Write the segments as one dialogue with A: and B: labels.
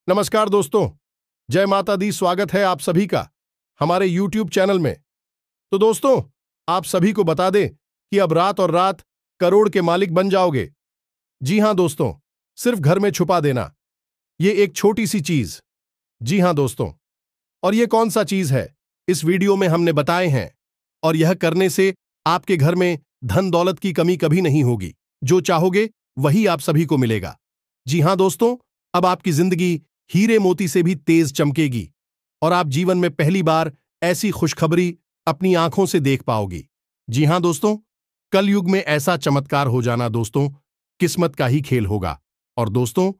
A: नमस्कार दोस्तों, जय माता दी। स्वागत है आप सभी का हमारे YouTube चैनल में। तो दोस्तों, आप सभी को बता दें कि अब रात और रात करोड़ के मालिक बन जाओगे। जी हां दोस्तों, सिर्फ घर में छुपा देना, ये एक छोटी सी चीज। जी हां दोस्तों, और ये कौन सा चीज है इस वीडियो में हमने बताए हैं, और यह करने से आपके घर में धन दौलत की कमी कभी नहीं होगी। जो चाहोगे वही आप सभी को मिलेगा। जी हां दोस्तों, अब आपकी जिंदगी हीरे मोती से भी तेज चमकेगी और आप जीवन में पहली बार ऐसी खुशखबरी अपनी आंखों से देख पाओगी। जी हां दोस्तों, कलयुग में ऐसा चमत्कार हो जाना दोस्तों किस्मत का ही खेल होगा। और दोस्तों,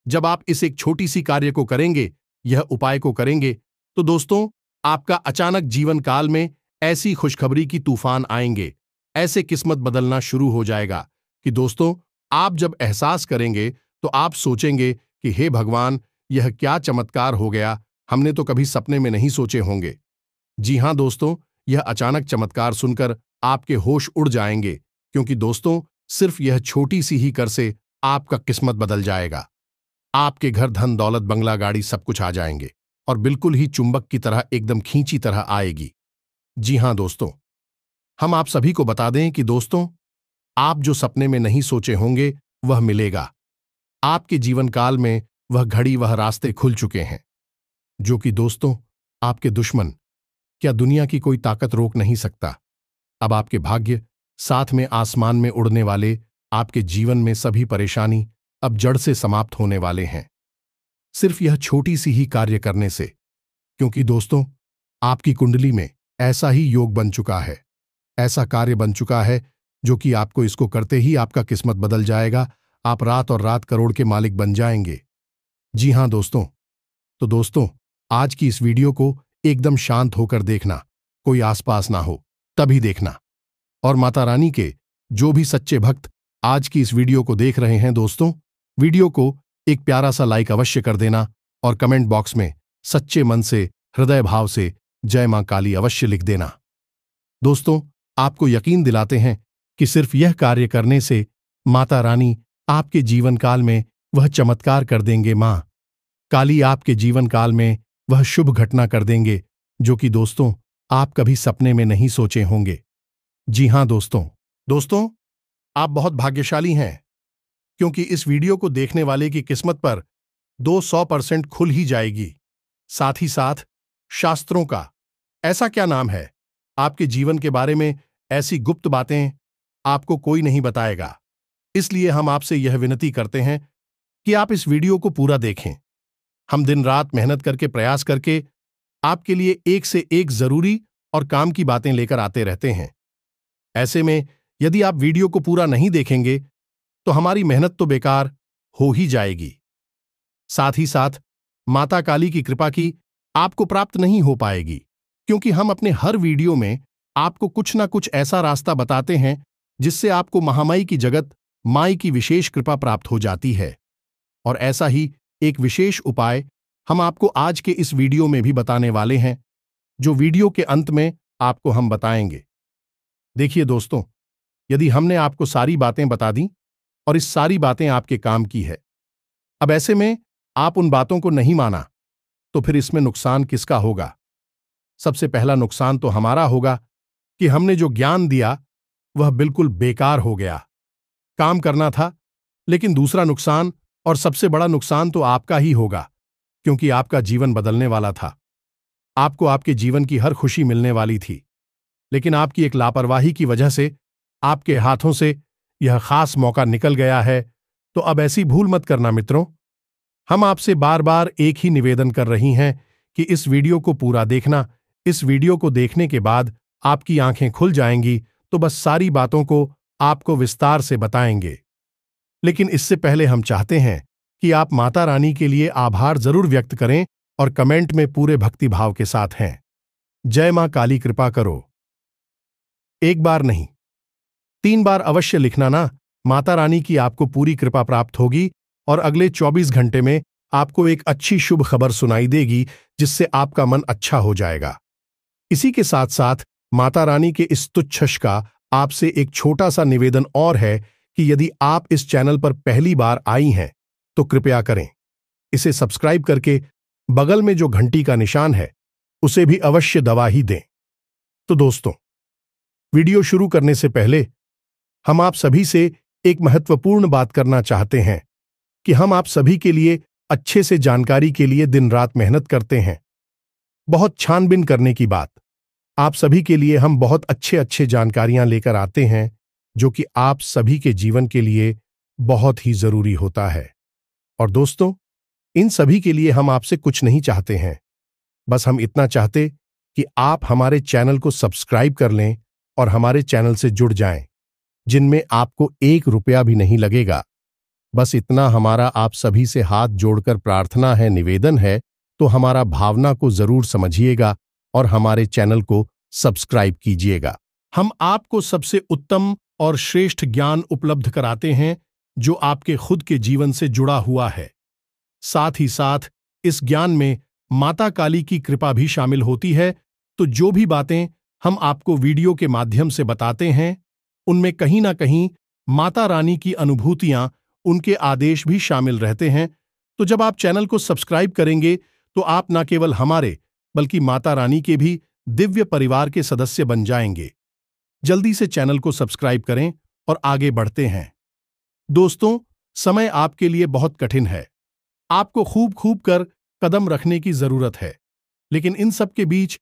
A: जब आप इस एक छोटी सी कार्य को करेंगे, यह उपाय को करेंगे, तो दोस्तों आपका अचानक जीवन काल में ऐसी खुशखबरी की तूफान आएंगे, ऐसे किस्मत बदलना शुरू हो जाएगा कि दोस्तों आप जब एहसास करेंगे तो आप सोचेंगे कि हे भगवान, यह क्या चमत्कार हो गया, हमने तो कभी सपने में नहीं सोचे होंगे। जी हां दोस्तों, यह अचानक चमत्कार सुनकर आपके होश उड़ जाएंगे, क्योंकि दोस्तों सिर्फ यह छोटी सी ही कर से आपका किस्मत बदल जाएगा। आपके घर धन दौलत बंगला गाड़ी सब कुछ आ जाएंगे और बिल्कुल ही चुंबक की तरह एकदम खींची तरह आएगी। जी हां दोस्तों, हम आप सभी को बता दें कि दोस्तों आप जो सपने में नहीं सोचे होंगे वह मिलेगा। आपके जीवन काल में वह घड़ी वह रास्ते खुल चुके हैं जो कि दोस्तों आपके दुश्मन क्या दुनिया की कोई ताकत रोक नहीं सकता। अब आपके भाग्य साथ में आसमान में उड़ने वाले आपके जीवन में सभी परेशानी अब जड़ से समाप्त होने वाले हैं, सिर्फ यह छोटी सी ही कार्य करने से। क्योंकि दोस्तों आपकी कुंडली में ऐसा ही योग बन चुका है, ऐसा कार्य बन चुका है जो कि आपको इसको करते ही आपका किस्मत बदल जाएगा। आप रात और रात करोड़ के मालिक बन जाएंगे। जी हां दोस्तों, तो दोस्तों आज की इस वीडियो को एकदम शांत होकर देखना, कोई आसपास ना हो तभी देखना। और माता रानी के जो भी सच्चे भक्त आज की इस वीडियो को देख रहे हैं दोस्तों, वीडियो को एक प्यारा सा लाइक अवश्य कर देना और कमेंट बॉक्स में सच्चे मन से हृदय भाव से जय मां काली अवश्य लिख देना। दोस्तों आपको यकीन दिलाते हैं कि सिर्फ यह कार्य करने से माता रानी आपके जीवन काल में वह चमत्कार कर देंगे। मां काली आपके जीवन काल में वह शुभ घटना कर देंगे जो कि दोस्तों आप कभी सपने में नहीं सोचे होंगे। जी हां दोस्तों आप बहुत भाग्यशाली हैं, क्योंकि इस वीडियो को देखने वाले की किस्मत पर 200% खुल ही जाएगी। साथ ही साथ शास्त्रों का ऐसा क्या नाम है, आपके जीवन के बारे में ऐसी गुप्त बातें आपको कोई नहीं बताएगा। इसलिए हम आपसे यह विनती करते हैं कि आप इस वीडियो को पूरा देखें। हम दिन रात मेहनत करके प्रयास करके आपके लिए एक से एक जरूरी और काम की बातें लेकर आते रहते हैं। ऐसे में यदि आप वीडियो को पूरा नहीं देखेंगे तो हमारी मेहनत तो बेकार हो ही जाएगी। साथ ही साथ माता काली की कृपा की आपको प्राप्त नहीं हो पाएगी, क्योंकि हम अपने हर वीडियो में आपको कुछ ना कुछ ऐसा रास्ता बताते हैं जिससे आपको महामाई की जगत माई की विशेष कृपा प्राप्त हो जाती है। और ऐसा ही एक विशेष उपाय हम आपको आज के इस वीडियो में भी बताने वाले हैं, जो वीडियो के अंत में आपको हम बताएंगे। देखिए दोस्तों, यदि हमने आपको सारी बातें बता दी और इस सारी बातें आपके काम की है, अब ऐसे में आप उन बातों को नहीं माना तो फिर इसमें नुकसान किसका होगा? सबसे पहला नुकसान तो हमारा होगा कि हमने जो ज्ञान दिया वह बिल्कुल बेकार हो गया। काम करना था, लेकिन दूसरा नुकसान और सबसे बड़ा नुकसान तो आपका ही होगा, क्योंकि आपका जीवन बदलने वाला था। आपको आपके जीवन की हर खुशी मिलने वाली थी, लेकिन आपकी एक लापरवाही की वजह से आपके हाथों से यह खास मौका निकल गया है। तो अब ऐसी भूल मत करना मित्रों। हम आपसे बार बार एक ही निवेदन कर रही हैं कि इस वीडियो को पूरा देखना। इस वीडियो को देखने के बाद आपकी आंखें खुल जाएंगी, तो बस सारी बातों को आपको विस्तार से बताएंगे। लेकिन इससे पहले हम चाहते हैं कि आप माता रानी के लिए आभार जरूर व्यक्त करें और कमेंट में पूरे भक्ति भाव के साथ हैं, जय मां काली कृपा करो। एक बार नहीं, 3 बार अवश्य लिखना ना। माता रानी की आपको पूरी कृपा प्राप्त होगी और अगले 24 घंटे में आपको एक अच्छी शुभ खबर सुनाई देगी, जिससे आपका मन अच्छा हो जाएगा। इसी के साथ साथ माता रानी के इस तुच्छ यश का आपसे एक छोटा सा निवेदन और है कि यदि आप इस चैनल पर पहली बार आई हैं तो कृपया करें इसे सब्सक्राइब करके बगल में जो घंटी का निशान है उसे भी अवश्य दबा ही दें। तो दोस्तों, वीडियो शुरू करने से पहले हम आप सभी से एक महत्वपूर्ण बात करना चाहते हैं कि हम आप सभी के लिए अच्छे से जानकारी के लिए दिन रात मेहनत करते हैं। बहुत छानबीन करने की बात, आप सभी के लिए हम बहुत अच्छे जानकारियां लेकर आते हैं जो कि आप सभी के जीवन के लिए बहुत ही जरूरी होता है। और दोस्तों, इन सभी के लिए हम आपसे कुछ नहीं चाहते हैं, बस हम इतना चाहते कि आप हमारे चैनल को सब्सक्राइब कर लें और हमारे चैनल से जुड़ जाएं, जिनमें आपको 1 रुपया भी नहीं लगेगा। बस इतना हमारा आप सभी से हाथ जोड़कर प्रार्थना है, निवेदन है, तो हमारा भावना को जरूर समझिएगा और हमारे चैनल को सब्सक्राइब कीजिएगा। हम आपको सबसे उत्तम और श्रेष्ठ ज्ञान उपलब्ध कराते हैं जो आपके खुद के जीवन से जुड़ा हुआ है। साथ ही साथ इस ज्ञान में माता काली की कृपा भी शामिल होती है, तो जो भी बातें हम आपको वीडियो के माध्यम से बताते हैं उनमें कहीं ना कहीं माता रानी की अनुभूतियां, उनके आदेश भी शामिल रहते हैं। तो जब आप चैनल को सब्सक्राइब करेंगे तो आप न केवल हमारे बल्कि माता रानी के भी दिव्य परिवार के सदस्य बन जाएंगे। जल्दी से चैनल को सब्सक्राइब करें और आगे बढ़ते हैं। दोस्तों, समय आपके लिए बहुत कठिन है, आपको खूब कर कदम रखने की जरूरत है, लेकिन इन सब के बीच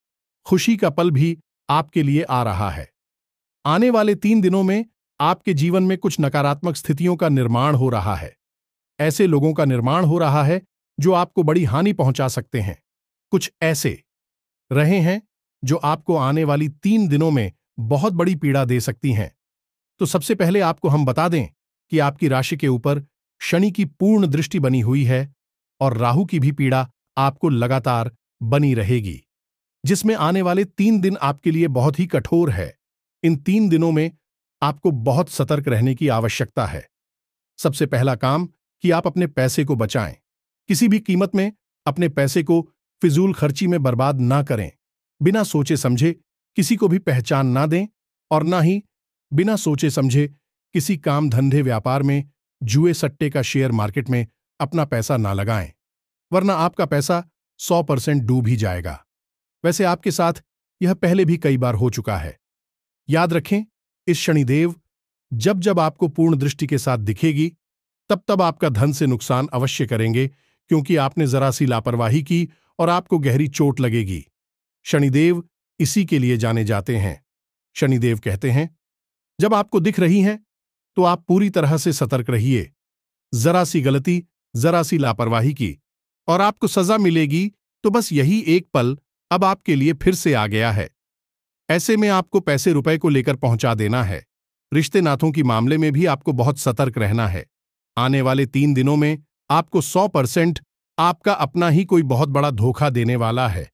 A: खुशी का पल भी आपके लिए आ रहा है। आने वाले 3 दिनों में आपके जीवन में कुछ नकारात्मक स्थितियों का निर्माण हो रहा है। ऐसे लोगों का निर्माण हो रहा है जो आपको बड़ी हानि पहुंचा सकते हैं। कुछ ऐसे रहे हैं जो आपको आने वाली 3 दिनों में बहुत बड़ी पीड़ा दे सकती हैं। तो सबसे पहले आपको हम बता दें कि आपकी राशि के ऊपर शनि की पूर्ण दृष्टि बनी हुई है और राहु की भी पीड़ा आपको लगातार बनी रहेगी, जिसमें आने वाले 3 दिन आपके लिए बहुत ही कठोर है। इन 3 दिनों में आपको बहुत सतर्क रहने की आवश्यकता है। सबसे पहला काम कि आप अपने पैसे को बचाएं। किसी भी कीमत में अपने पैसे को फिजूल खर्ची में बर्बाद ना करें। बिना सोचे समझे किसी को भी पहचान ना दें और ना ही बिना सोचे समझे किसी काम धंधे व्यापार में, जुए सट्टे का शेयर मार्केट में अपना पैसा ना लगाएं, वरना आपका पैसा 100% डूब ही जाएगा। वैसे आपके साथ यह पहले भी कई बार हो चुका है। याद रखें, इस शनिदेव जब जब आपको पूर्ण दृष्टि के साथ दिखेगी तब तब आपका धन से नुकसान अवश्य करेंगे, क्योंकि आपने जरा सी लापरवाही की और आपको गहरी चोट लगेगी। शनिदेव इसी के लिए जाने जाते हैं। शनिदेव कहते हैं, जब आपको दिख रही हैं तो आप पूरी तरह से सतर्क रहिए। जरा सी गलती, जरा सी लापरवाही की और आपको सजा मिलेगी, तो बस यही एक पल अब आपके लिए फिर से आ गया है। ऐसे में आपको पैसे रुपए को लेकर पहुंचा देना है। रिश्ते नातों की मामले में भी आपको बहुत सतर्क रहना है। आने वाले 3 दिनों में आपको 100% आपका अपना ही कोई बहुत बड़ा धोखा देने वाला है।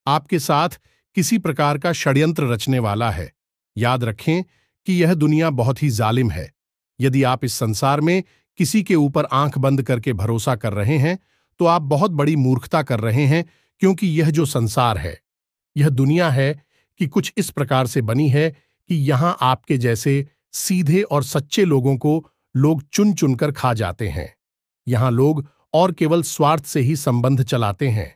A: आपके साथ किसी प्रकार का षड्यंत्र रचने वाला है। याद रखें कि यह दुनिया बहुत ही जालिम है। यदि आप इस संसार में किसी के ऊपर आंख बंद करके भरोसा कर रहे हैं तो आप बहुत बड़ी मूर्खता कर रहे हैं, क्योंकि यह जो संसार है, यह दुनिया है कि कुछ इस प्रकार से बनी है कि यहां आपके जैसे सीधे और सच्चे लोगों को लोग चुन चुनकर खा जाते हैं। यहां लोग और केवल स्वार्थ से ही संबंध चलाते हैं।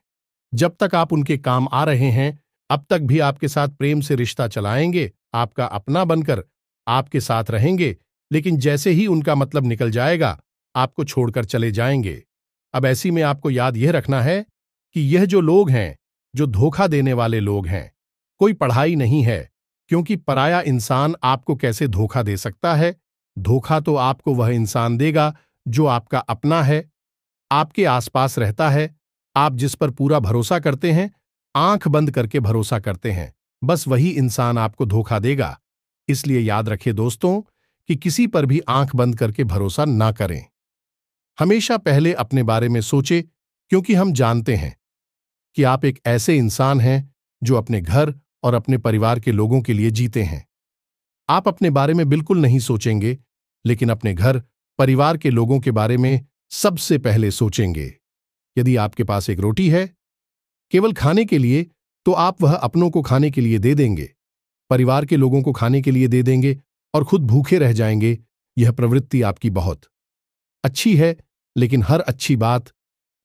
A: जब तक आप उनके काम आ रहे हैं अब तक भी आपके साथ प्रेम से रिश्ता चलाएंगे, आपका अपना बनकर आपके साथ रहेंगे, लेकिन जैसे ही उनका मतलब निकल जाएगा आपको छोड़कर चले जाएंगे। अब ऐसी में आपको याद यह रखना है कि यह जो लोग हैं, जो धोखा देने वाले लोग हैं, कोई पढ़ाई नहीं है, क्योंकि पराया इंसान आपको कैसे धोखा दे सकता है। धोखा तो आपको वह इंसान देगा जो आपका अपना है, आपके आसपास रहता है, आप जिस पर पूरा भरोसा करते हैं, आंख बंद करके भरोसा करते हैं, बस वही इंसान आपको धोखा देगा। इसलिए याद रखें दोस्तों कि किसी पर भी आंख बंद करके भरोसा ना करें। हमेशा पहले अपने बारे में सोचें, क्योंकि हम जानते हैं कि आप एक ऐसे इंसान हैं जो अपने घर और अपने परिवार के लोगों के लिए जीते हैं। आप अपने बारे में बिल्कुल नहीं सोचेंगे, लेकिन अपने घर परिवार के लोगों के बारे में सबसे पहले सोचेंगे। यदि आपके पास एक रोटी है केवल खाने के लिए, तो आप वह अपनों को खाने के लिए दे देंगे, परिवार के लोगों को खाने के लिए दे देंगे और खुद भूखे रह जाएंगे। यह प्रवृत्ति आपकी बहुत अच्छी है, लेकिन हर अच्छी बात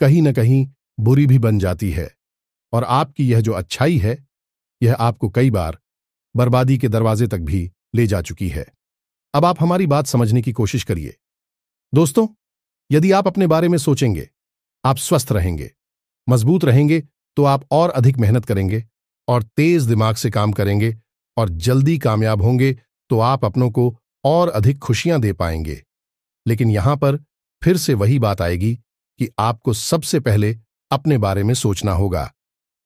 A: कहीं न कहीं बुरी भी बन जाती है। और आपकी यह जो अच्छाई है, यह आपको कई बार बर्बादी के दरवाजे तक भी ले जा चुकी है। अब आप हमारी बात समझने की कोशिश करिए। दोस्तों, यदि आप अपने बारे में सोचेंगे, आप स्वस्थ रहेंगे, मजबूत रहेंगे, तो आप और अधिक मेहनत करेंगे और तेज दिमाग से काम करेंगे और जल्दी कामयाब होंगे, तो आप अपनों को और अधिक खुशियां दे पाएंगे। लेकिन यहां पर फिर से वही बात आएगी कि आपको सबसे पहले अपने बारे में सोचना होगा।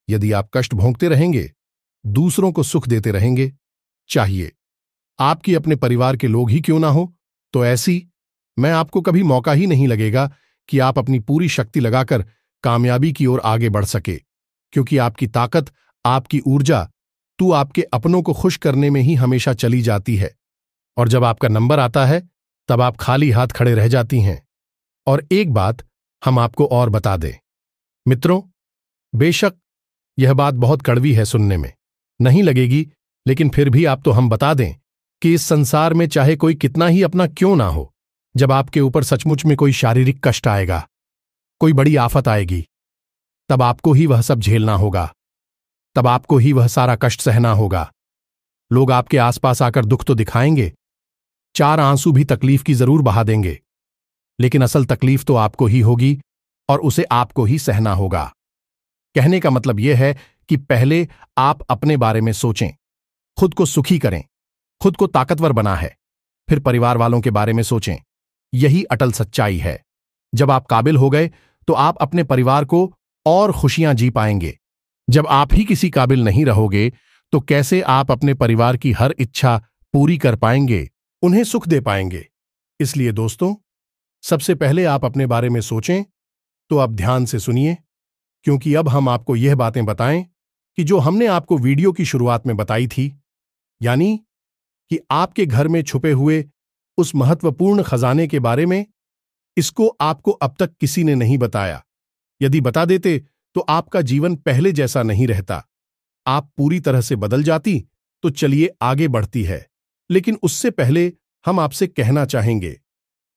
A: यदि आप कष्ट भोगते रहेंगे, दूसरों को सुख देते रहेंगे, चाहिए आपकी अपने परिवार के लोग ही क्यों ना हो, तो ऐसी मैं आपको कभी मौका ही नहीं लगेगा कि आप अपनी पूरी शक्ति लगाकर कामयाबी की ओर आगे बढ़ सके। क्योंकि आपकी ताकत, आपकी ऊर्जा तो आपके अपनों को खुश करने में ही हमेशा चली जाती है। और जब आपका नंबर आता है, तब आप खाली हाथ खड़े रह जाती हैं। और एक बात हम आपको और बता दें मित्रों, बेशक यह बात बहुत कड़वी है, सुनने में नहीं लगेगी, लेकिन फिर भी आप तो हम बता दें कि इस संसार में चाहे कोई कितना ही अपना क्यों ना हो, जब आपके ऊपर सचमुच में कोई शारीरिक कष्ट आएगा, कोई बड़ी आफत आएगी, तब आपको ही वह सब झेलना होगा, तब आपको ही वह सारा कष्ट सहना होगा। लोग आपके आसपास आकर दुख तो दिखाएंगे, 4 आंसू भी तकलीफ की जरूर बहा देंगे, लेकिन असल तकलीफ तो आपको ही होगी और उसे आपको ही सहना होगा। कहने का मतलब यह है कि पहले आप अपने बारे में सोचें, खुद को सुखी करें, खुद को ताकतवर बना है, फिर परिवार वालों के बारे में सोचें। यही अटल सच्चाई है। जब आप काबिल हो गए, तो आप अपने परिवार को और खुशियां जी पाएंगे। जब आप ही किसी काबिल नहीं रहोगे, तो कैसे आप अपने परिवार की हर इच्छा पूरी कर पाएंगे, उन्हें सुख दे पाएंगे। इसलिए दोस्तों, सबसे पहले आप अपने बारे में सोचें। तो अब ध्यान से सुनिए, क्योंकि अब हम आपको यह बातें बताएं कि जो हमने आपको वीडियो की शुरुआत में बताई थी, यानी कि आपके घर में छुपे हुए उस महत्वपूर्ण खजाने के बारे में। इसको आपको अब तक किसी ने नहीं बताया। यदि बता देते तो आपका जीवन पहले जैसा नहीं रहता, आप पूरी तरह से बदल जाती। तो चलिए आगे बढ़ती है, लेकिन उससे पहले हम आपसे कहना चाहेंगे,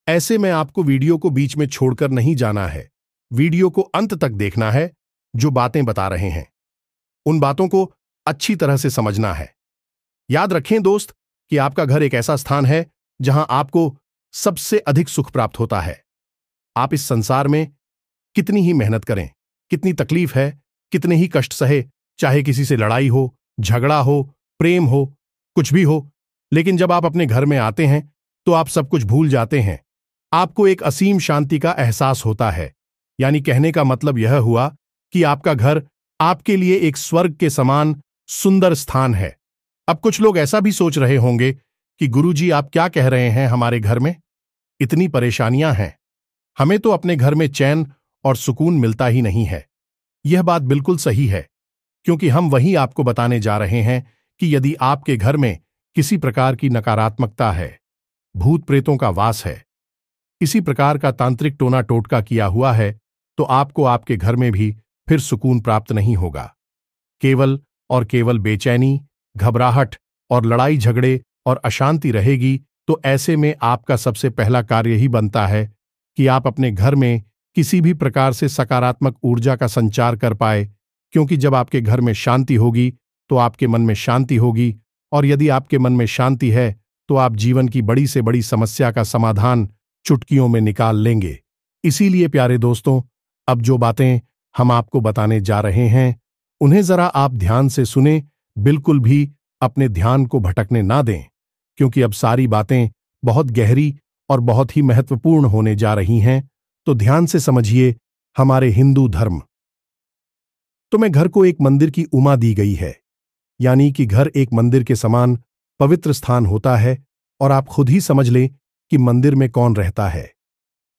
A: ऐसे में आपको वीडियो को बीच में छोड़कर नहीं जाना है। वीडियो को अंत तक देखना है। जो बातें बता रहे हैं, उन बातों को अच्छी तरह से समझना है। याद रखें दोस्त कि आपका घर एक ऐसा स्थान है जहां आपको सबसे अधिक सुख प्राप्त होता है। आप इस संसार में कितनी ही मेहनत करें, कितनी तकलीफ है, कितने ही कष्ट सहे, चाहे किसी से लड़ाई हो, झगड़ा हो, प्रेम हो, कुछ भी हो, लेकिन जब आप अपने घर में आते हैं, तो आप सब कुछ भूल जाते हैं। आपको एक असीम शांति का एहसास होता है। यानी कहने का मतलब यह हुआ कि आपका घर आपके लिए एक स्वर्ग के समान सुंदर स्थान है। अब कुछ लोग ऐसा भी सोच रहे होंगे कि गुरुजी, आप क्या कह रहे हैं, हमारे घर में इतनी परेशानियां हैं, हमें तो अपने घर में चैन और सुकून मिलता ही नहीं है। यह बात बिल्कुल सही है, क्योंकि हम वही आपको बताने जा रहे हैं कि यदि आपके घर में किसी प्रकार की नकारात्मकता है, भूत प्रेतों का वास है, किसी प्रकार का तांत्रिक टोना टोटका किया हुआ है, तो आपको आपके घर में भी फिर सुकून प्राप्त नहीं होगा। केवल और केवल बेचैनी, घबराहट और लड़ाई झगड़े और अशांति रहेगी। तो ऐसे में आपका सबसे पहला कार्य ही बनता है कि आप अपने घर में किसी भी प्रकार से सकारात्मक ऊर्जा का संचार कर पाए, क्योंकि जब आपके घर में शांति होगी, तो आपके मन में शांति होगी, और यदि आपके मन में शांति है, तो आप जीवन की बड़ी से बड़ी समस्या का समाधान चुटकियों में निकाल लेंगे। इसीलिए प्यारे दोस्तों, अब जो बातें हम आपको बताने जा रहे हैं, उन्हें जरा आप ध्यान से सुने, बिल्कुल भी अपने ध्यान को भटकने ना दें, क्योंकि अब सारी बातें बहुत गहरी और बहुत ही महत्वपूर्ण होने जा रही हैं। तो ध्यान से समझिए। हमारे हिंदू धर्म तो में घर को एक मंदिर की उमा दी गई है, यानी कि घर एक मंदिर के समान पवित्र स्थान होता है। और आप खुद ही समझ लें कि मंदिर में कौन रहता है।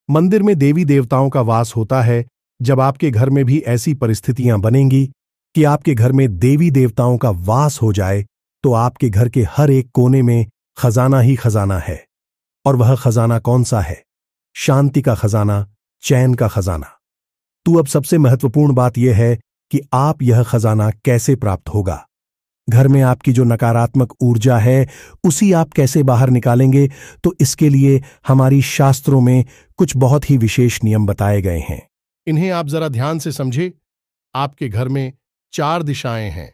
A: मंदिर में देवी देवताओं का वास होता है। जब आपके घर में भी ऐसी परिस्थितियां बनेंगी कि आपके घर में देवी देवताओं का वास हो जाए, तो आपके घर के हर एक कोने में खजाना ही खजाना है। और वह खजाना कौन सा है? शांति का खजाना, चैन का खजाना। तो अब सबसे महत्वपूर्ण बात यह है कि आप यह खजाना कैसे प्राप्त होगा। घर में आपकी जो नकारात्मक ऊर्जा है, उसी आप कैसे बाहर निकालेंगे। तो इसके लिए हमारी शास्त्रों में कुछ बहुत ही विशेष नियम बताए गए हैं। इन्हें आप जरा ध्यान से समझे। आपके घर में 4 दिशाएं हैं,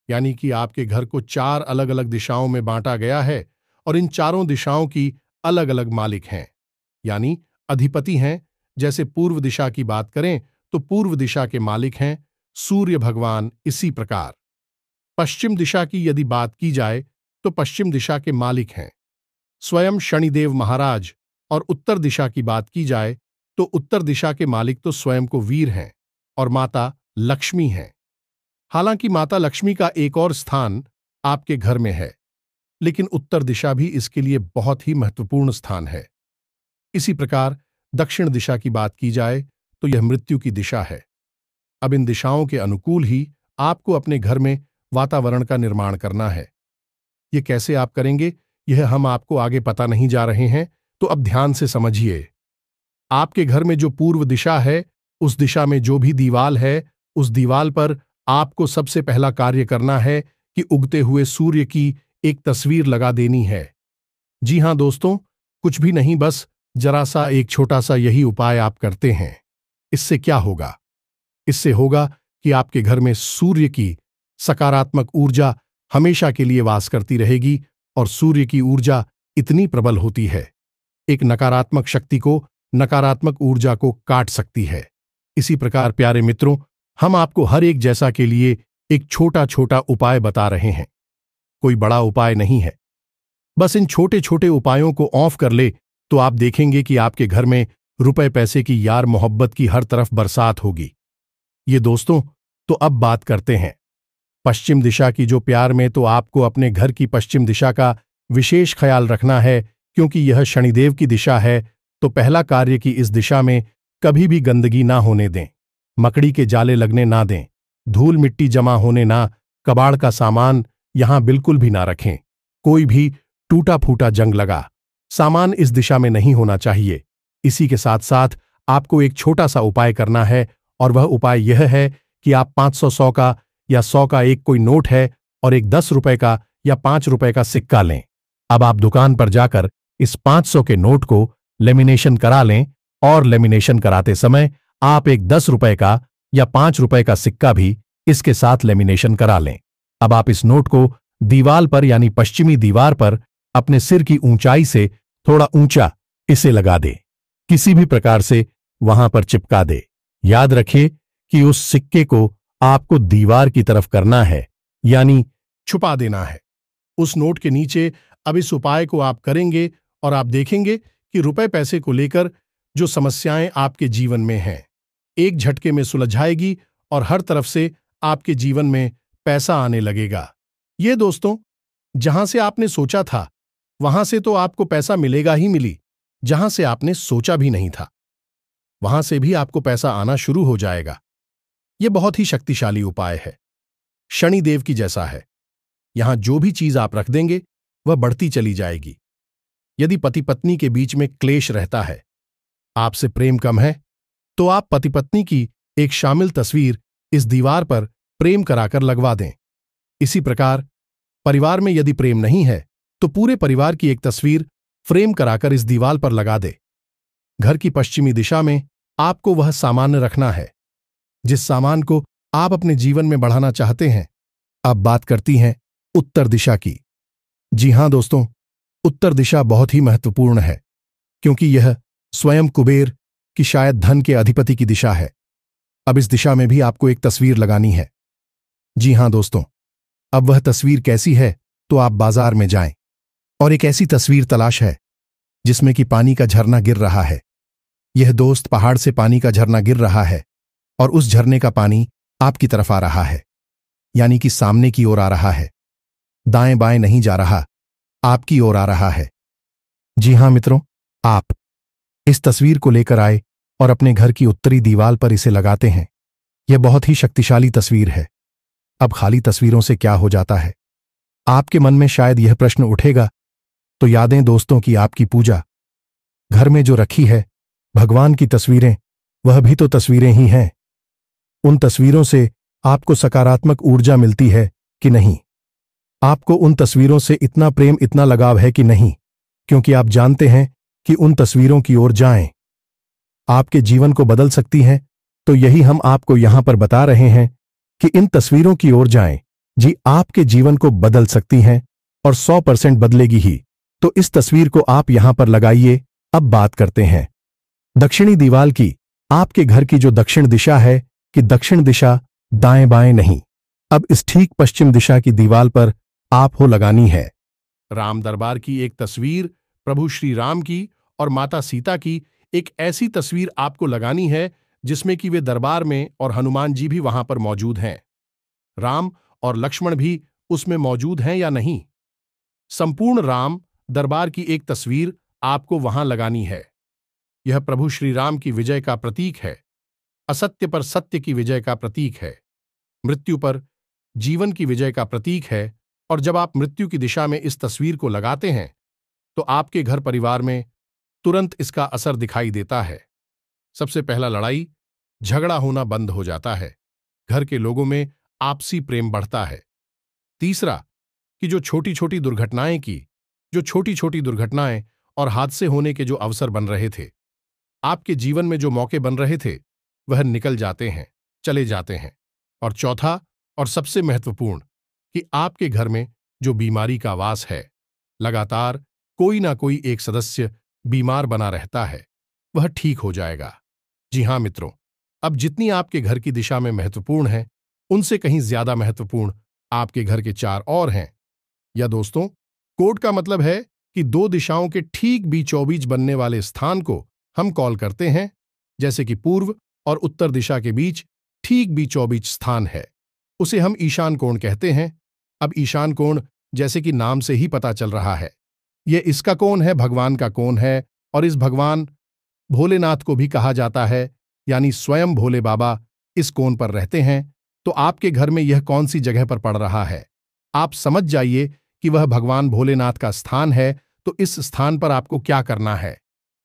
A: यानी कि आपके घर को 4 अलग अलग दिशाओं में बांटा गया है और इन चारों दिशाओं की अलग अलग मालिक हैं, यानी अधिपति हैं। जैसे पूर्व दिशा की बात करें तो पूर्व दिशा के मालिक हैं सूर्य भगवान। इसी प्रकार पश्चिम दिशा की यदि बात की जाए तो पश्चिम दिशा के मालिक हैं स्वयं शनिदेव महाराज, और उत्तर दिशा की बात की जाए तो उत्तर दिशा के मालिक तो स्वयं को वीर हैं और माता लक्ष्मी हैं। हालांकि माता लक्ष्मी का एक और स्थान आपके घर में है, लेकिन उत्तर दिशा भी इसके लिए बहुत ही महत्वपूर्ण स्थान है। इसी प्रकार दक्षिण दिशा की बात की जाए तो यह मृत्यु की दिशा है। अब इन दिशाओं के अनुकूल ही आपको अपने घर में वातावरण का निर्माण करना है। ये कैसे आप करेंगे, यह हम आपको आगे पता नहीं जा रहे हैं, तो अब ध्यान से समझिए। आपके घर में जो पूर्व दिशा है, उस दिशा में जो भी दीवाल है, उस दीवाल पर आपको सबसे पहला कार्य करना है कि उगते हुए सूर्य की एक तस्वीर लगा देनी है। जी हां दोस्तों, कुछ भी नहीं, बस जरा सा एक छोटा सा यही उपाय आप करते हैं। इससे क्या होगा? इससे होगा कि आपके घर में सूर्य की सकारात्मक ऊर्जा हमेशा के लिए वास करती रहेगी, और सूर्य की ऊर्जा इतनी प्रबल होती है, एक नकारात्मक शक्ति को, नकारात्मक ऊर्जा को काट सकती है। इसी प्रकार प्यारे मित्रों, हम आपको हर एक जैसा के लिए एक छोटा छोटा उपाय बता रहे हैं। कोई बड़ा उपाय नहीं है। बस इन छोटे छोटे उपायों को ऑफ कर ले तो आप देखेंगे कि आपके घर में रुपए पैसे की, यार मोहब्बत की हर तरफ बरसात होगी। ये दोस्तों, तो अब बात करते हैं पश्चिम दिशा की। जो प्यार में, तो आपको अपने घर की पश्चिम दिशा का विशेष ख्याल रखना है, क्योंकि यह शनिदेव की दिशा है। तो पहला कार्य कि इस दिशा में कभी भी गंदगी ना होने दें, मकड़ी के जाले लगने ना दें, धूल मिट्टी जमा होने ना, कबाड़ का सामान यहां बिल्कुल भी ना रखें। कोई भी टूटा फूटा जंग लगा सामान इस दिशा में नहीं होना चाहिए। इसी के साथ साथ आपको एक छोटा सा उपाय करना है, और वह उपाय यह है कि आप 500, 100 का या 100 का एक कोई नोट है और एक 10 रुपए का या 5 रुपए का सिक्का लें। अब आप दुकान पर जाकर इस 500 के नोट को लेमिनेशन करा लें, और लेमिनेशन कराते समय आप एक 10 रुपए का या 5 रुपए का सिक्का भी इसके साथ लेमिनेशन करा लें। अब आप इस नोट को दीवार पर, यानी पश्चिमी दीवार पर अपने सिर की ऊंचाई से थोड़ा ऊंचा इसे लगा दे, किसी भी प्रकार से वहां पर चिपका दे। याद रखिए कि उस सिक्के को आपको दीवार की तरफ करना है, यानी छुपा देना है उस नोट के नीचे। अब इस उपाय को आप करेंगे और आप देखेंगे कि रुपए पैसे को लेकर जो समस्याएं आपके जीवन में हैं, एक झटके में सुलझ जाएगी और हर तरफ से आपके जीवन में पैसा आने लगेगा। ये दोस्तों, जहां से आपने सोचा था वहां से तो आपको पैसा मिलेगा ही मिली, जहां से आपने सोचा भी नहीं था वहां से भी आपको पैसा आना शुरू हो जाएगा। यह बहुत ही शक्तिशाली उपाय है, शनिदेव की जैसा है। यहां जो भी चीज आप रख देंगे वह बढ़ती चली जाएगी। यदि पति पत्नी के बीच में क्लेश रहता है, आपसे प्रेम कम है, तो आप पति पत्नी की एक शामिल तस्वीर इस दीवार पर प्रेम कराकर लगवा दें। इसी प्रकार परिवार में यदि प्रेम नहीं है तो पूरे परिवार की एक तस्वीर फ्रेम कराकर इस दीवार पर लगा दे। घर की पश्चिमी दिशा में आपको वह सामान रखना है जिस सामान को आप अपने जीवन में बढ़ाना चाहते हैं। अब बात करती हैं उत्तर दिशा की। जी हां दोस्तों, उत्तर दिशा बहुत ही महत्वपूर्ण है, क्योंकि यह स्वयं कुबेर की, शायद धन के अधिपति की दिशा है। अब इस दिशा में भी आपको एक तस्वीर लगानी है। जी हां दोस्तों, अब वह तस्वीर कैसी है, तो आप बाजार में जाएं और एक ऐसी तस्वीर तलाश है जिसमें कि पानी का झरना गिर रहा है। यह दोस्त, पहाड़ से पानी का झरना गिर रहा है और उस झरने का पानी आपकी तरफ आ रहा है, यानी कि सामने की ओर आ रहा है, दाएं बाएं नहीं जा रहा, आपकी ओर आ रहा है। जी हां मित्रों, आप इस तस्वीर को लेकर आए और अपने घर की उत्तरी दीवार पर इसे लगाते हैं। यह बहुत ही शक्तिशाली तस्वीर है। अब खाली तस्वीरों से क्या हो जाता है, आपके मन में शायद यह प्रश्न उठेगा। तो यादें दोस्तों की आपकी पूजा, घर में जो रखी है भगवान की तस्वीरें, वह भी तो तस्वीरें ही हैं। उन तस्वीरों से आपको सकारात्मक ऊर्जा मिलती है कि नहीं? आपको उन तस्वीरों से इतना प्रेम, इतना लगाव है कि नहीं? क्योंकि आप जानते हैं कि उन तस्वीरों की ओर जाएं, आपके जीवन को बदल सकती हैं तो यही हम आपको यहां पर बता रहे हैं कि इन तस्वीरों की ओर जाएं। जी, आपके जीवन को बदल सकती हैं और 100% बदलेगी ही। तो इस तस्वीर को आप यहां पर लगाइए। अब बात करते हैं दक्षिणी दीवार की। आपके घर की जो दक्षिण दिशा है कि दक्षिण दिशा दाएं बाएं नहीं, अब इस ठीक पश्चिम दिशा की दीवार पर आपको लगानी है राम दरबार की एक तस्वीर, प्रभु श्री राम की और माता सीता की एक ऐसी तस्वीर आपको लगानी है जिसमें कि वे दरबार में और हनुमान जी भी वहां पर मौजूद हैं। राम और लक्ष्मण भी उसमें मौजूद हैं या नहीं। संपूर्ण राम दरबार की एक तस्वीर आपको वहां लगानी है। यह प्रभु श्री राम की विजय का प्रतीक है, असत्य पर सत्य की विजय का प्रतीक है, मृत्यु पर जीवन की विजय का प्रतीक है। और जब आप मृत्यु की दिशा में इस तस्वीर को लगाते हैं तो आपके घर परिवार में तुरंत इसका असर दिखाई देता है। सबसे पहला, लड़ाई झगड़ा होना बंद हो जाता है। घर के लोगों में आपसी प्रेम बढ़ता है। तीसरा, कि जो छोटी छोटी दुर्घटनाएं और हादसे होने के जो अवसर बन रहे थे, आपके जीवन में जो मौके बन रहे थे, वह निकल जाते हैं, चले जाते हैं। और चौथा और सबसे महत्वपूर्ण, कि आपके घर में जो बीमारी का वास है, लगातार कोई ना कोई एक सदस्य बीमार बना रहता है, वह ठीक हो जाएगा। जी हां मित्रों, अब जितनी आपके घर की दिशा में महत्वपूर्ण है, उनसे कहीं ज्यादा महत्वपूर्ण आपके घर के चार और हैं। या दोस्तों, कोड का मतलब है कि दो दिशाओं के ठीक बीचों बीच बनने वाले स्थान को हम कॉल करते हैं, जैसे कि पूर्व और उत्तर दिशा के बीच ठीक बीचों बीच स्थान है, उसे हम ईशान कोण कहते हैं। अब ईशान कोण जैसे कि नाम से ही पता चल रहा है, यह इसका कोण है, भगवान का कोण है। और इस भगवान भोलेनाथ को भी कहा जाता है, यानी स्वयं भोले बाबा इस कोण पर रहते हैं। तो आपके घर में यह कौन सी जगह पर पड़ रहा है, आप समझ जाइए कि वह भगवान भोलेनाथ का स्थान है। तो इस स्थान पर आपको क्या करना है,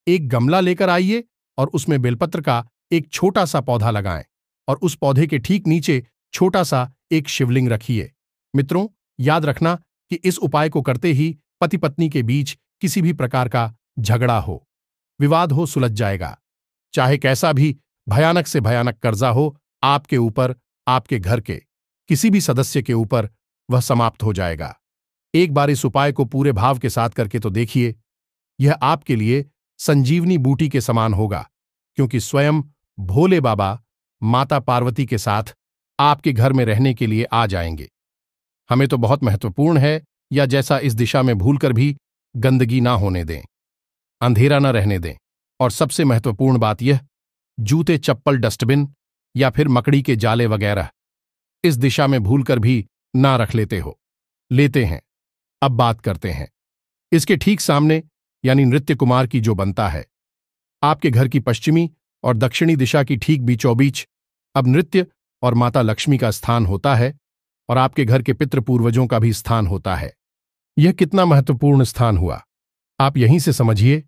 A: एक गमला लेकर आइए और उसमें बेलपत्र का एक छोटा सा पौधा लगाएं और उस पौधे के ठीक नीचे छोटा सा एक शिवलिंग रखिए। मित्रों, याद रखना कि इस उपाय को करते ही पति पत्नी के बीच किसी भी प्रकार का झगड़ा हो, विवाद हो, सुलझ जाएगा। चाहे कैसा भी भयानक से भयानक कर्जा हो आपके ऊपर, आपके घर के किसी भी सदस्य के ऊपर, वह समाप्त हो जाएगा। एक बार इस उपाय को पूरे भाव के साथ करके तो देखिए, यह आपके लिए संजीवनी बूटी के समान होगा, क्योंकि स्वयं भोले बाबा माता पार्वती के साथ आपके घर में रहने के लिए आ जाएंगे। हमें तो बहुत महत्वपूर्ण है, या जैसा इस दिशा में भूलकर भी गंदगी ना होने दें, अंधेरा न रहने दें। और सबसे महत्वपूर्ण बात यह, जूते चप्पल डस्टबिन या फिर मकड़ी के जाले वगैरह इस दिशा में भूलकर भी ना रख लेते हैं। अब बात करते हैं इसके ठीक सामने, यानी नृत्य कुमार की जो बनता है आपके घर की पश्चिमी और दक्षिणी दिशा की ठीक बीचों बीच, अब नृत्य और माता लक्ष्मी का स्थान होता है और आपके घर के पितृ पूर्वजों का भी स्थान होता है। यह कितना महत्वपूर्ण स्थान हुआ, आप यहीं से समझिए।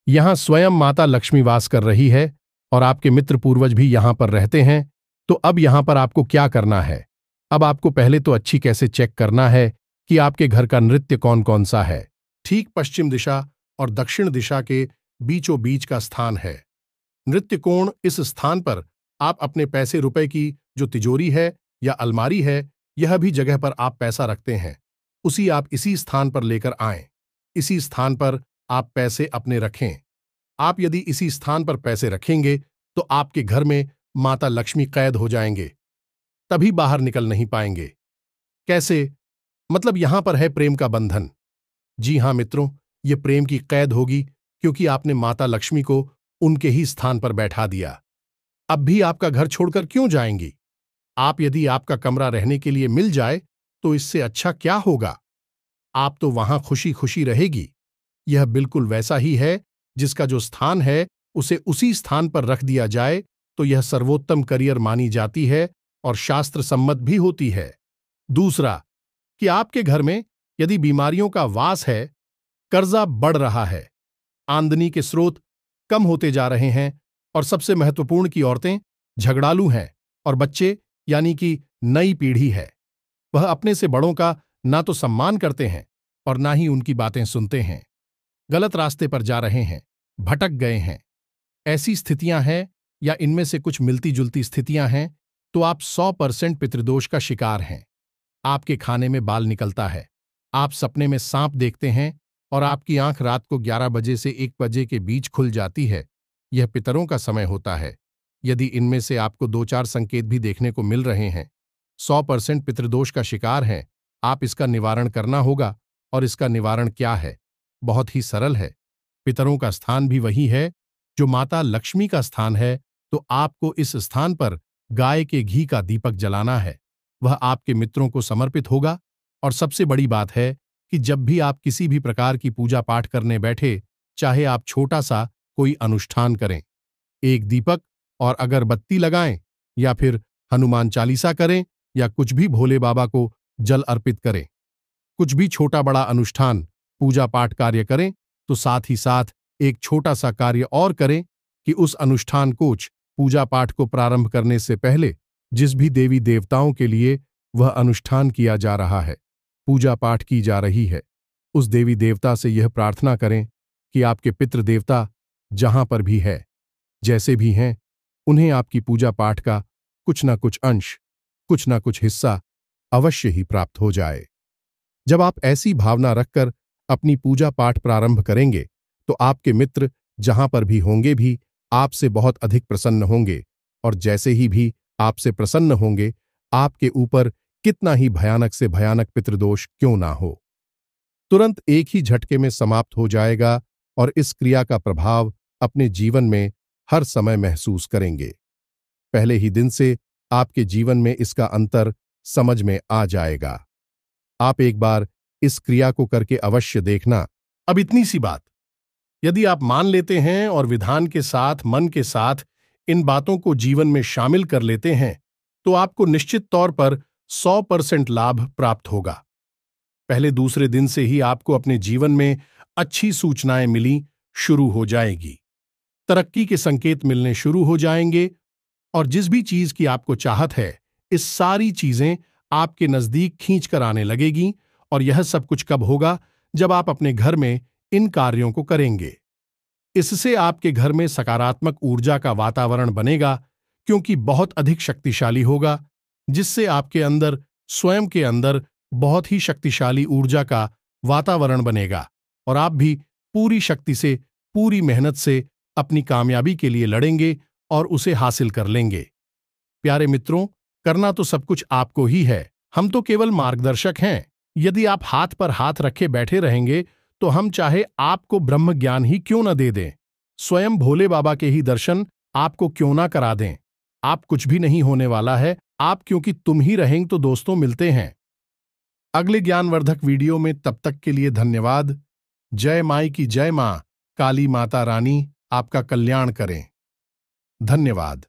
A: यहां स्वयं माता लक्ष्मी वास कर रही है और आपके मित्र पूर्वज भी यहां पर रहते हैं। तो अब यहां पर आपको क्या करना है, अब आपको पहले तो अच्छी कैसे चेक करना है कि आपके घर का नृत्य कौन कौन सा है। ठीक पश्चिम दिशा और दक्षिण दिशा के बीचों बीच का स्थान है नृत्य कोण। इस स्थान पर आप अपने पैसे रुपए की जो तिजोरी है या अलमारी है, यह भी जगह पर आप पैसा रखते हैं, उसी आप इसी स्थान पर लेकर आएं। इसी स्थान पर आप पैसे अपने रखें। आप यदि इसी स्थान पर पैसे रखेंगे तो आपके घर में माता लक्ष्मी कैद हो जाएंगे, तभी बाहर निकल नहीं पाएंगे। कैसे? मतलब यहां पर है प्रेम का बंधन। जी हां मित्रों, ये प्रेम की कैद होगी, क्योंकि आपने माता लक्ष्मी को उनके ही स्थान पर बैठा दिया। अब भी आपका घर छोड़कर क्यों जाएंगी? आप यदि आपका कमरा रहने के लिए मिल जाए तो इससे अच्छा क्या होगा, आप तो वहां खुशी खुशी रहेगी। यह बिल्कुल वैसा ही है, जिसका जो स्थान है उसे उसी स्थान पर रख दिया जाए तो यह सर्वोत्तम करियर मानी जाती है और शास्त्र सम्मत भी होती है। दूसरा, कि आपके घर में यदि बीमारियों का वास है, कर्जा बढ़ रहा है, आमदनी के स्रोत कम होते जा रहे हैं, और सबसे महत्वपूर्ण कि औरतें झगड़ालू हैं और बच्चे यानी कि नई पीढ़ी है, वह अपने से बड़ों का ना तो सम्मान करते हैं और ना ही उनकी बातें सुनते हैं, गलत रास्ते पर जा रहे हैं, भटक गए हैं। ऐसी स्थितियां हैं या इनमें से कुछ मिलती जुलती स्थितियां हैं तो आप 100% पितृदोष का शिकार हैं। आपके खाने में बाल निकलता है, आप सपने में सांप देखते हैं और आपकी आंख रात को 11 बजे से 1 बजे के बीच खुल जाती है। यह पितरों का समय होता है। यदि इनमें से आपको 2-4 संकेत भी देखने को मिल रहे हैं, 100% पितृदोष का शिकार हैं, आप इसका निवारण करना होगा। और इसका निवारण क्या है? बहुत ही सरल है। पितरों का स्थान भी वही है जो माता लक्ष्मी का स्थान है, तो आपको इस स्थान पर गाय के घी का दीपक जलाना है। वह आपके मित्रों को समर्पित होगा। और सबसे बड़ी बात है कि जब भी आप किसी भी प्रकार की पूजा पाठ करने बैठे, चाहे आप छोटा सा कोई अनुष्ठान करें, एक दीपक और अगरबत्ती लगाएं या फिर हनुमान चालीसा करें या कुछ भी भोले बाबा को जल अर्पित करें, कुछ भी छोटा बड़ा अनुष्ठान पूजा पाठ कार्य करें, तो साथ ही साथ एक छोटा सा कार्य और करें कि उस अनुष्ठान कोच पूजा पाठ को प्रारंभ करने से पहले जिस भी देवी देवताओं के लिए वह अनुष्ठान किया जा रहा है, पूजा पाठ की जा रही है, उस देवी देवता से यह प्रार्थना करें कि आपके पितृ देवता जहां पर भी है, जैसे भी हैं, उन्हें आपकी पूजा पाठ का कुछ ना कुछ अंश, कुछ ना कुछ हिस्सा अवश्य ही प्राप्त हो जाए। जब आप ऐसी भावना रखकर अपनी पूजा पाठ प्रारंभ करेंगे तो आपके मित्र जहां पर भी होंगे भी आपसे बहुत अधिक प्रसन्न होंगे। और जैसे ही भी आपसे प्रसन्न होंगे, आपके ऊपर कितना ही भयानक से भयानक पितृदोष क्यों ना हो, तुरंत एक ही झटके में समाप्त हो जाएगा। और इस क्रिया का प्रभाव अपने जीवन में हर समय महसूस करेंगे। पहले ही दिन से आपके जीवन में इसका अंतर समझ में आ जाएगा। आप एक बार इस क्रिया को करके अवश्य देखना। अब इतनी सी बात, यदि आप मान लेते हैं और विधान के साथ, मन के साथ इन बातों को जीवन में शामिल कर लेते हैं, तो आपको निश्चित तौर पर 100% लाभ प्राप्त होगा। पहले दूसरे दिन से ही आपको अपने जीवन में अच्छी सूचनाएं मिली शुरू हो जाएगी, तरक्की के संकेत मिलने शुरू हो जाएंगे। और जिस भी चीज की आपको चाहत है, इस सारी चीजें आपके नजदीक खींच कर आने लगेगी। और यह सब कुछ कब होगा? जब आप अपने घर में इन कार्यों को करेंगे। इससे आपके घर में सकारात्मक ऊर्जा का वातावरण बनेगा, क्योंकि बहुत अधिक शक्तिशाली होगा, जिससे आपके अंदर, स्वयं के अंदर बहुत ही शक्तिशाली ऊर्जा का वातावरण बनेगा। और आप भी पूरी शक्ति से, पूरी मेहनत से अपनी कामयाबी के लिए लड़ेंगे और उसे हासिल कर लेंगे। प्यारे मित्रों, करना तो सब कुछ आपको ही है, हम तो केवल मार्गदर्शक हैं। यदि आप हाथ पर हाथ रखे बैठे रहेंगे तो हम चाहे आपको ब्रह्म ज्ञान ही क्यों न दे दें, स्वयं भोले बाबा के ही दर्शन आपको क्यों ना करा दें। आप कुछ भी नहीं होने वाला है, आप क्योंकि तुम ही रहेंगे। तो दोस्तों, मिलते हैं अगले ज्ञानवर्धक वीडियो में। तब तक के लिए धन्यवाद। जय माई की जय। मां काली माता रानी आपका कल्याण करें। धन्यवाद।